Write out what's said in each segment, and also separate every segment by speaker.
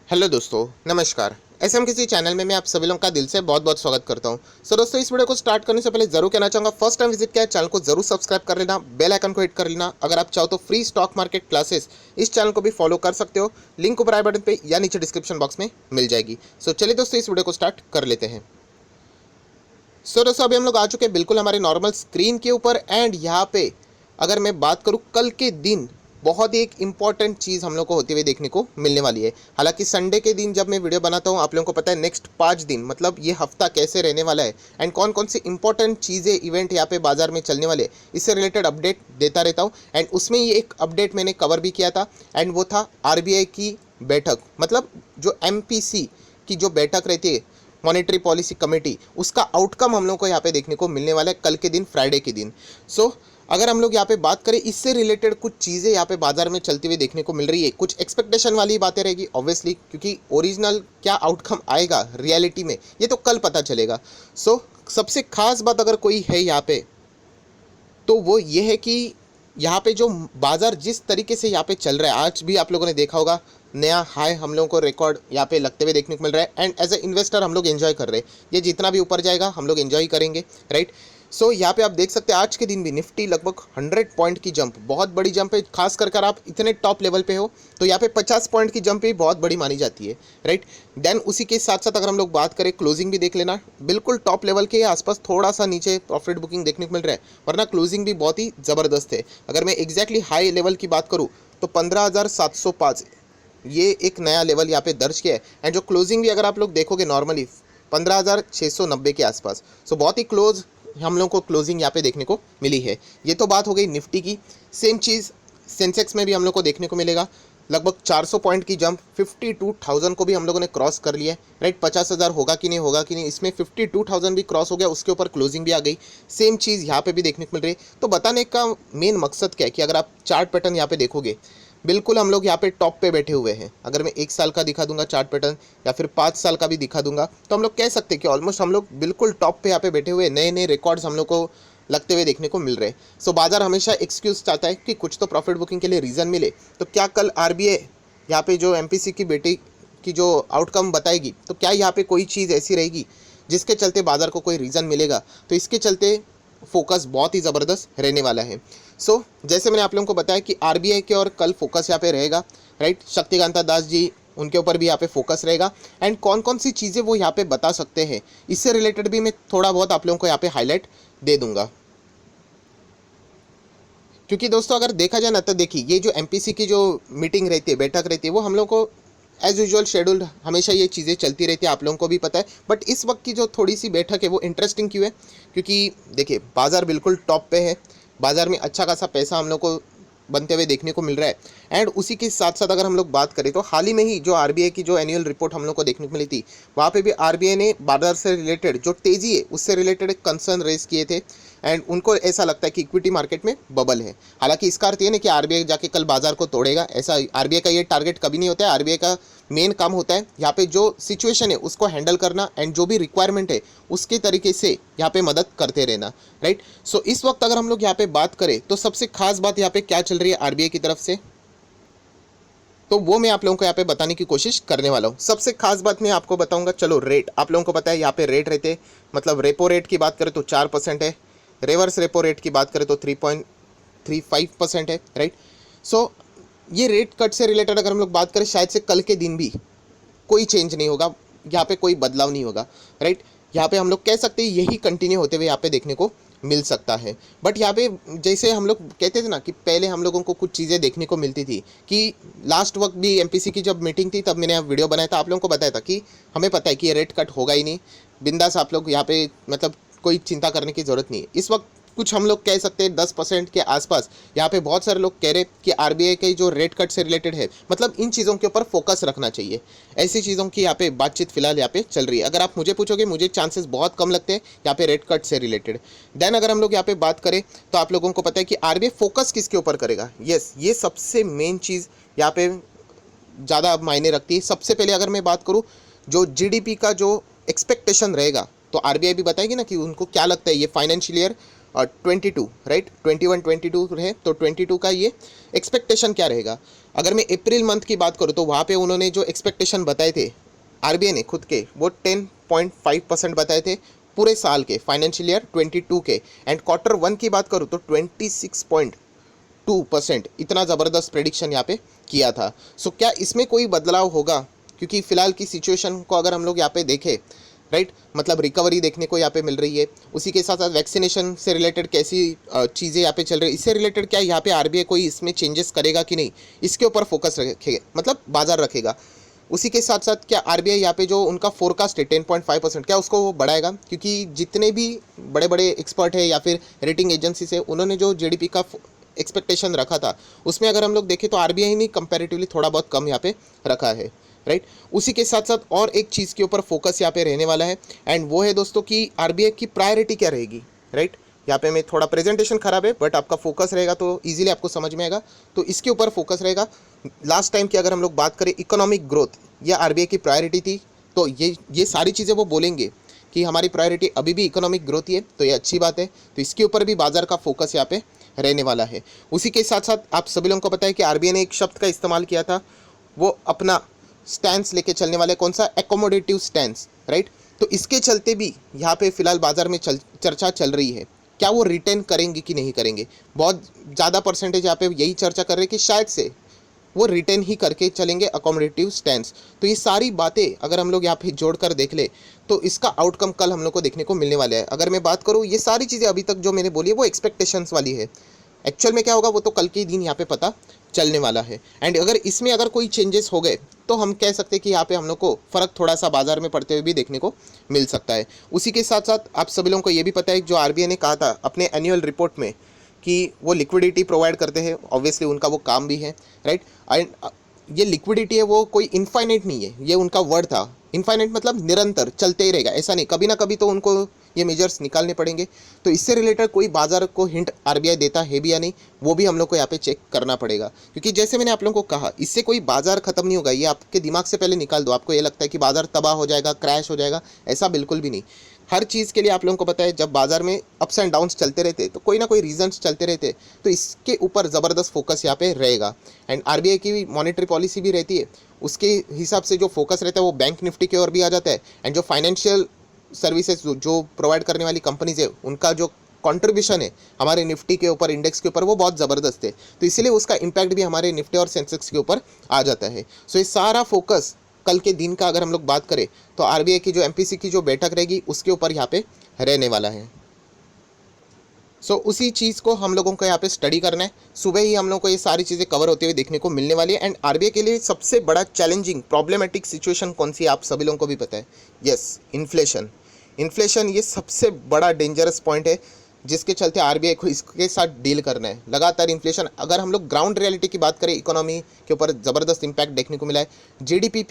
Speaker 1: Hello दोस्तों, नमस्कार। SM किसी चैनल में मैं आप सभी लोगों का दिल से बहुत बहुत स्वागत करता हूं। सो दोस्तों, इस वीडियो को स्टार्ट करने से पहले जरूर कहना चाहूँगा, फर्स्ट टाइम विजिट किया है चैनल को जरूर सब्सक्राइब कर लेना, बेल आइकन को हिट कर लेना। अगर आप चाहो तो फ्री स्टॉक मार्केट क्लासेस इस चैनल को भी फॉलो कर सकते हो, लिंक ऊपर आई बटन पे या नीचे डिस्क्रिप्शन बॉक्स में मिल जाएगी। सो चलिए दोस्तों, इस वीडियो को स्टार्ट कर लेते हैं। सो दोस्तों, अभी हम लोग आ चुके हैं बिल्कुल हमारे नॉर्मल स्क्रीन के ऊपर। एंड यहाँ पे अगर मैं बात करूँ, कल के दिन बहुत ही एक इम्पॉर्टेंट चीज़ हम लोग को होती हुई देखने को मिलने वाली है। हालांकि संडे के दिन जब मैं वीडियो बनाता हूँ, आप लोगों को पता है नेक्स्ट 5 दिन मतलब ये हफ्ता कैसे रहने वाला है एंड कौन कौन सी इंपॉर्टेंट चीज़ें इवेंट यहाँ पे बाजार में चलने वाले, इससे रिलेटेड अपडेट देता रहता हूँ। एंड उसमें ये एक अपडेट मैंने कवर भी किया था, एंड वो था आरबीआई की बैठक, मतलब जो एमपीसी की जो बैठक रहती है, मॉनेटरी पॉलिसी कमेटी, उसका आउटकम हम लोग को यहाँ पे देखने को मिलने वाला है कल के दिन, फ्राइडे के दिन। सो अगर हम लोग यहाँ पे बात करें, इससे रिलेटेड कुछ चीज़ें यहाँ पे बाजार में चलती हुई देखने को मिल रही है। कुछ एक्सपेक्टेशन वाली बातें रहेगी ऑब्वियसली, क्योंकि ओरिजिनल क्या आउटकम आएगा रियलिटी में ये तो कल पता चलेगा। सो सबसे खास बात अगर कोई है यहाँ पे, तो वो ये है कि यहाँ पे जो बाजार जिस तरीके से यहाँ पे चल रहा है, आज भी आप लोगों ने देखा होगा नया हाई हम लोगों को रिकॉर्ड यहाँ पे लगते हुए देखने को मिल रहा है। एंड एज ए इन्वेस्टर हम लोग एंजॉय कर रहे हैं, ये जितना भी ऊपर जाएगा हम लोग एंजॉय करेंगे, राइट। सो यहाँ पे आप देख सकते हैं आज के दिन भी निफ्टी लगभग 100 पॉइंट की जंप, बहुत बड़ी जंप है। खास कर आप इतने टॉप लेवल पे हो तो यहाँ पे 50 पॉइंट की जंप भी बहुत बड़ी मानी जाती है, राइट। देन उसी के साथ साथ अगर हम लोग बात करें, क्लोजिंग भी देख लेना, बिल्कुल टॉप लेवल के आसपास, थोड़ा सा नीचे प्रॉफिट बुकिंग देखने को मिल रहा है, वरना क्लोजिंग भी बहुत ही ज़बरदस्त है। अगर मैं एग्जैक्टली हाई लेवल की बात करूँ तो 15,705 ये एक नया लेवल यहाँ पे दर्ज किया है। एंड जो क्लोजिंग भी अगर आप लोग देखोगे नॉर्मली 15,690 के आसपास। सो बहुत ही क्लोज हम लोग को क्लोजिंग यहाँ पे देखने को मिली है। ये तो बात हो गई निफ्टी की। सेम चीज़ सेंसेक्स में भी हम लोग को देखने को मिलेगा, लगभग 400 पॉइंट की जंप, 52,000 को भी हम लोगों ने क्रॉस कर लिया है, राइट। 50,000 होगा कि नहीं होगा कि नहीं, इसमें 52,000 भी क्रॉस हो गया, उसके ऊपर क्लोजिंग भी आ गई। सेम चीज़ यहाँ पे भी देखने को मिल रही है। तो बताने का मेन मकसद क्या है कि अगर आप चार्ट पैटर्न यहाँ पे देखोगे, बिल्कुल हम लोग यहाँ पे टॉप पे बैठे हुए हैं। अगर मैं 1 साल का दिखा दूंगा चार्ट पैटर्न या फिर 5 साल का भी दिखा दूंगा, तो हम लोग कह सकते हैं कि ऑलमोस्ट हम लोग बिल्कुल टॉप पे यहाँ पे बैठे हुए, नए नए रिकॉर्ड्स हम लोग को लगते हुए देखने को मिल रहे हैं। सो बाजार हमेशा एक्सक्यूज चाहता है कि कुछ तो प्रॉफिट बुकिंग के लिए रीज़न मिले। तो क्या कल आरबीआई यहाँ पे जो एमपीसी की बेटी की जो आउटकम बताएगी, तो क्या यहाँ पे कोई चीज़ ऐसी रहेगी जिसके चलते बाजार को कोई रीज़न मिलेगा? तो इसके चलते फोकस बहुत ही ज़बरदस्त रहने वाला है। सो जैसे मैंने आप लोगों को बताया कि आरबीआई के और कल फोकस यहाँ पे रहेगा, राइट। शक्तिकांता दास जी, उनके ऊपर भी यहाँ पे फोकस रहेगा। एंड कौन कौन सी चीज़ें वो यहाँ पे बता सकते हैं, इससे रिलेटेड भी मैं थोड़ा बहुत आप लोगों को यहाँ पे हाईलाइट दे दूंगा। क्योंकि दोस्तों अगर देखा जाए ना, तो देखिए ये जो एमपीसी की जो मीटिंग रहती है, बैठक रहती है, वो हम लोग को एज यूजुअल शेड्यूल्ड हमेशा ये चीज़ें चलती रहती है, आप लोगों को भी पता है। बट इस वक्त की जो थोड़ी सी बैठक है वो इंटरेस्टिंग क्यों है? क्योंकि देखिए बाज़ार बिल्कुल टॉप पे है, बाज़ार में अच्छा खासा पैसा हम लोग को बनते हुए देखने को मिल रहा है। एंड उसी के साथ साथ अगर हम लोग बात करें, तो हाल ही में ही जो आरबीआई की जो एनुअल रिपोर्ट हम लोग को देखने को मिली थी, वहाँ पे भी आरबीआई ने बाजार से रिलेटेड जो तेज़ी है उससे रिलेटेड एक कंसर्न रेज किए थे। एंड उनको ऐसा लगता है कि इक्विटी मार्केट में बबल है। हालांकि इसका अर्थ ये नहीं कि आरबीआई जाके कल बाजार को तोड़ेगा, ऐसा आरबीआई का ये टारगेट कभी नहीं होता है। आरबीआई का मेन काम होता है यहाँ पे जो सिचुएशन है उसको हैंडल करना, एंड जो भी रिक्वायरमेंट है उसके तरीके से यहाँ पे मदद करते रहना, राइट। सो इस वक्त अगर हम लोग यहाँ पे बात करें, तो सबसे खास बात यहाँ पे क्या चल रही है आरबीआई की तरफ से, तो वो मैं आप लोगों को यहाँ पे बताने की कोशिश करने वाला हूँ। सबसे खास बात मैं आपको बताऊंगा। चलो रेट, आप लोगों को पता है यहाँ पे रेट रहते, मतलब रेपो रेट की बात करें तो 4% है, रिवर्स रेपो रेट की बात करें तो 3.35% है, राइट। सो ये रेट कट से रिलेटेड अगर हम लोग बात करें, शायद से कल के दिन भी कोई चेंज नहीं होगा, यहाँ पे कोई बदलाव नहीं होगा, राइट। यहाँ पे हम लोग कह सकते हैं यही कंटिन्यू होते हुए यहाँ पे देखने को मिल सकता है। बट यहाँ पे जैसे हम लोग कहते थे ना कि पहले हम लोगों को कुछ चीज़ें देखने को मिलती थी, कि लास्ट वक्त भी एमपीसी की जब मीटिंग थी तब मैंने वीडियो बनाया था, आप लोगों को बताया था कि हमें पता है कि ये रेट कट होगा ही नहीं, बिंदास आप लोग यहाँ पे मतलब कोई चिंता करने की ज़रूरत नहीं है। इस वक्त कुछ हम लोग कह सकते हैं 10% के आसपास यहाँ पे बहुत सारे लोग कह रहे कि आरबीआई के जो रेट कट से रिलेटेड है, मतलब इन चीज़ों के ऊपर फोकस रखना चाहिए। ऐसी चीज़ों की यहाँ पे बातचीत फिलहाल यहाँ पे चल रही है। अगर आप मुझे पूछोगे, मुझे चांसेस बहुत कम लगते हैं यहाँ पे रेट कट से रिलेटेड। देन अगर हम लोग यहाँ पे बात करें, तो आप लोगों को पता है कि आरबीआई फोकस किसके ऊपर करेगा। यस, ये सबसे मेन चीज़ यहाँ पे ज़्यादा मायने रखती है। सबसे पहले अगर मैं बात करूँ, जो जीडीपी का जो एक्सपेक्टेशन रहेगा, तो आरबीआई भी बताएगी ना कि उनको क्या लगता है ये फाइनेंशियल ईयर 22, राइट, 21 22 है, तो 22 का ये एक्सपेक्टेशन क्या रहेगा। अगर मैं अप्रैल मंथ की बात करूँ तो वहाँ पे उन्होंने जो एक्सपेक्टेशन बताए थे आरबीआई ने खुद के, वो 10.5% बताए थे पूरे साल के, फाइनेंशियल ईयर 22 के। एंड क्वार्टर 1 की बात करूँ तो 26.2%, इतना ज़बरदस्त प्रेडिक्शन यहाँ पे किया था। सो क्या इसमें कोई बदलाव होगा, क्योंकि फ़िलहाल की सिचुएशन को अगर हम लोग यहाँ पे देखें, राइट, मतलब रिकवरी देखने को यहाँ पे मिल रही है, उसी के साथ साथ वैक्सीनेशन से रिलेटेड कैसी चीज़ें यहाँ पे चल रही है, इससे रिलेटेड क्या यहाँ पे आरबीआई कोई इसमें चेंजेस करेगा कि नहीं, इसके ऊपर फोकस रखेगा, मतलब बाजार रखेगा। उसी के साथ साथ क्या आरबीआई यहाँ पे जो उनका फोरकास्ट है 10.5%, क्या उसको वो बढ़ाएगा, क्योंकि जितने भी बड़े बड़े एक्सपर्ट है या फिर रेटिंग एजेंसी से उन्होंने जो जीडीपी का एक्सपेक्टेशन रखा था, उसमें अगर हम लोग देखें तो आरबीआई ने कंपैरेटिवली थोड़ा बहुत कम यहाँ पे रखा है, राइट। उसी के साथ साथ और एक चीज़ के ऊपर फोकस यहाँ पे रहने वाला है, एंड वो है दोस्तों कि आरबीआई की प्रायोरिटी क्या रहेगी, राइट। यहाँ पे मैं थोड़ा प्रेजेंटेशन खराब है बट आपका फोकस रहेगा तो इजीली आपको समझ में आएगा, तो इसके ऊपर फोकस रहेगा। लास्ट टाइम की अगर हम लोग बात करें इकोनॉमिक ग्रोथ, ये आरबीआई की प्रायोरिटी थी, तो ये सारी चीज़ें वो बोलेंगे कि हमारी प्रायोरिटी अभी भी इकोनॉमिक ग्रोथ ही है, तो ये अच्छी बात है। तो इसके ऊपर भी बाजार का फोकस यहाँ पे रहने वाला है। उसी के साथ साथ आप सभी लोगों को पता है कि आरबीआई ने एक शब्द का इस्तेमाल किया था, वो अपना स्टैंड लेके चलने वाले, कौन सा, एकोमोडेटिव स्टैंड, राइट। तो इसके चलते भी यहाँ पे फिलहाल बाजार में चर्चा चल रही है, क्या वो रिटेन करेंगे कि नहीं करेंगे। बहुत ज़्यादा परसेंटेज यहाँ पे यही चर्चा कर रहे हैं कि शायद से वो रिटेन ही करके चलेंगे अकोमोडेटिव स्टैंड। तो ये सारी बातें अगर हम लोग यहाँ पे जोड़ कर देख ले तो इसका आउटकम कल हम लोग को देखने को मिलने वाला है। अगर मैं बात करूँ, ये सारी चीज़ें अभी तक जो मैंने बोली है वो एक्सपेक्टेशंस वाली है, एक्चुअल में क्या होगा वो तो कल के ही दिन यहाँ पे पता चलने वाला है। एंड अगर इसमें अगर कोई चेंजेस हो गए तो हम कह सकते हैं कि यहाँ पे हम लोग को फ़र्क थोड़ा सा बाजार में पड़ते हुए भी देखने को मिल सकता है। उसी के साथ साथ आप सभी लोगों को ये भी पता है जो आरबीआई ने कहा था अपने एनुअल रिपोर्ट में कि वो लिक्विडिटी प्रोवाइड करते हैं, ऑब्वियसली उनका वो काम भी है, राइट। एंड ये लिक्विडिटी है वो कोई इनफाइनाइट नहीं है, ये उनका वर्ड था। इनफाइनाइट मतलब निरंतर चलते ही रहेगा, ऐसा नहीं, कभी ना कभी तो उनको ये मेजर्स निकालने पड़ेंगे। तो इससे रिलेटेड कोई बाजार को हिंट आरबीआई देता है भी या नहीं, वो भी हम लोग को यहाँ पे चेक करना पड़ेगा, क्योंकि जैसे मैंने आप लोगों को कहा इससे कोई बाजार खत्म नहीं होगा, ये आपके दिमाग से पहले निकाल दो। आपको ये लगता है कि बाजार तबाह हो जाएगा, क्रैश हो जाएगा, ऐसा बिल्कुल भी नहीं। हर चीज़ के लिए आप लोगों को पता है जब बाजार में अप्स एंड डाउन्स चलते रहते तो कोई ना कोई रीजंस चलते रहते, तो इसके ऊपर ज़बरदस्त फोकस यहाँ पे रहेगा। एंड आरबीआई की मॉनेटरी पॉलिसी भी रहती है, उसके हिसाब से जो फोकस रहता है वो बैंक निफ्टी की ओर भी आ जाता है। एंड जो फाइनेंशियल सर्विसेज जो प्रोवाइड करने वाली कंपनीज है उनका जो कंट्रीब्यूशन है हमारे निफ्टी के ऊपर, इंडेक्स के ऊपर, वो बहुत ज़बरदस्त है, तो इसीलिए उसका इम्पैक्ट भी हमारे निफ्टी और सेंसेक्स के ऊपर आ जाता है। सो ये सारा फोकस कल के दिन का अगर हम लोग बात करें तो आरबीआई की जो एमपीसी की जो बैठक रहेगी उसके ऊपर यहाँ पे रहने वाला है। सो उसी चीज़ को हम लोगों को यहाँ पे स्टडी करना है। सुबह ही हम लोगों को ये सारी चीज़ें कवर होते हुए देखने को मिलने वाली है। एंड आरबीआई के लिए सबसे बड़ा चैलेंजिंग प्रॉब्लमेटिक सिचुएशन कौन सी है आप सभी लोगों को भी पता है, यस, इन्फ्लेशन। इन्फ्लेशन ये सबसे बड़ा डेंजरस पॉइंट है जिसके चलते आरबीआई को इसके साथ डील करना है। लगातार इन्फ्लेशन, अगर हम लोग ग्राउंड रियलिटी की बात करें, इकोनॉमी के ऊपर ज़बरदस्त इंपैक्ट देखने को मिला है। जीडीपी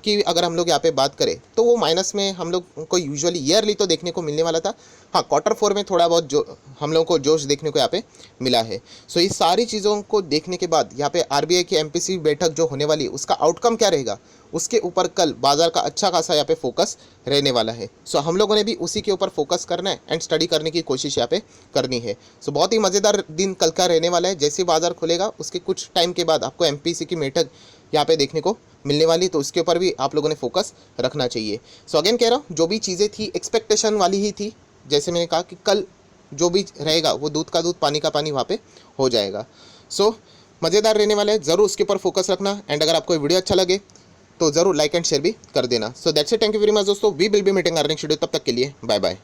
Speaker 1: की अगर हम लोग यहाँ पे बात करें तो वो माइनस में हम लोग को यूजुअली ईयरली तो देखने को मिलने वाला था, हाँ क्वार्टर 4 में थोड़ा बहुत जो हम लोगों को जोश देखने को यहाँ पे मिला है। सो ये सारी चीज़ों को देखने के बाद यहाँ पे आरबीआई की एमपीसी बैठक जो होने वाली है उसका आउटकम क्या रहेगा, उसके ऊपर कल बाजार का अच्छा खासा यहाँ पे फोकस रहने वाला है। सो हम लोगों ने भी उसी के ऊपर फोकस करना है एंड स्टडी करने की कोशिश यहाँ पे करनी है। सो बहुत ही मज़ेदार दिन कल का रहने वाला है। जैसे बाजार खुलेगा उसके कुछ टाइम के बाद आपको एमपीसी की बैठक यहाँ पे देखने को मिलने वाली, तो उसके ऊपर भी आप लोगों ने फोकस रखना चाहिए। सो अगेन कह रहा हूँ, जो भी चीज़ें थी एक्सपेक्टेशन वाली ही थी। जैसे मैंने कहा कि कल जो भी रहेगा वो दूध का दूध पानी का पानी वहाँ पे हो जाएगा। सो मज़ेदार रहने वाला है, ज़रूर उसके ऊपर फोकस रखना। एंड अगर आपको वीडियो अच्छा लगे तो ज़रूर लाइक एंड शेयर भी कर देना। So that's it, thank you very much दोस्तों, we will be meeting earning schedule, तब तक के लिए बाय बाय।